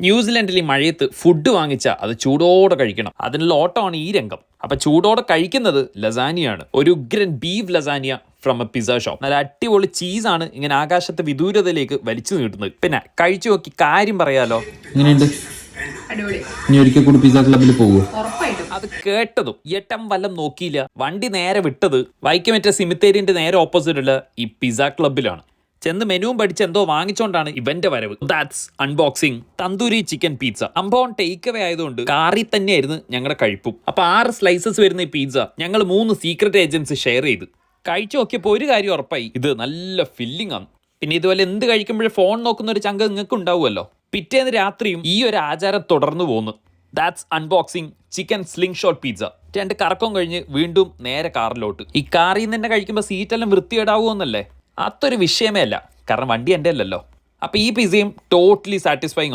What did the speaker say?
ന്യൂസിലൻഡിൽ ഈ മഴയത്ത് ഫുഡ് വാങ്ങിച്ചാൽ അത് ചൂടോടെ കഴിക്കണം. അതിനുള്ള ഓട്ടമാണ് ഈ രംഗം. അപ്പൊ ചൂടോടെ കഴിക്കുന്നത് ലസാനിയാണ്. ഒരു ഉഗ്രൻ beef lasagne from A pizza shop. നല്ല അടിപൊളി ചീസാണ് ഇങ്ങനെ ആകാശത്തെ വിദൂരതയിലേക്ക് വലിച്ചു നീട്ടുന്നത്. പിന്നെ കഴിച്ചു നോക്കി കാര്യം പറയാലോ. എങ്ങനെയുണ്ട്? ഇനി ഒരിക്കൽ കൂടി പിസ്സ ക്ലബിൽ പോകുമോ? അത് കേട്ടതും എട്ടം വല്ലം നോക്കിയില്ല. വണ്ടി നേരെ വിട്ടത് വൈക്കമറ്റ സിമിത്തേരിന്റെ നേരെ ഓപ്പോസിറ്റ് ഉള്ള ഈ പിസ്സ ക്ലബിലാണ്. ചെന്ന് മെനുവും പഠിച്ച് എന്തോ വാങ്ങിച്ചോണ്ടാണ് ഇവന്റെ വരവ്. That's unboxing tandoori chicken pizza. സംഭവം ടേക്ക് അവേ ആയതുകൊണ്ട് കാറിൽ തന്നെയായിരുന്നു ഞങ്ങളുടെ കഴിപ്പും. അപ്പൊ 6 സ്ലൈസസ് വരുന്ന ഈ പിസ്സ ഞങ്ങൾ 3 സീക്രട്ട് ഏജൻസ് ഷെയർ ചെയ്ത് കഴിച്ചു നോക്കിയപ്പോൾ ഒരു കാര്യം ഉറപ്പായി, ഇത് നല്ല ഫില്ലിംഗ് ആണ്. പിന്നെ ഇതുപോലെ എന്ത് കഴിക്കുമ്പോഴും ഫോൺ നോക്കുന്ന ഒരു ചങ്ക നിങ്ങൾക്ക് ഉണ്ടാവുമല്ലോ. പിറ്റേന്ന് രാത്രിയും ഈ ഒരു ആചാരം തുടർന്നു പോന്നു. That's unboxing chicken sling shot pizza. 2 കറക്കം കഴിഞ്ഞ് വീണ്ടും നേരെ കാറിലോട്ട്. ഈ കാറിൽ നിന്ന് തന്നെ കഴിക്കുമ്പോൾ സീറ്റെല്ലാം വൃത്തികേടാവുമെന്നല്ലേ? അതൊരു വിഷയമേ അല്ല, കാരണം വണ്ടി എൻ്റെ അല്ലല്ലോ. അപ്പോൾ ഈ പിസ്സയും ടോട്ടലി സാറ്റിസ്ഫൈങ് ആണ്.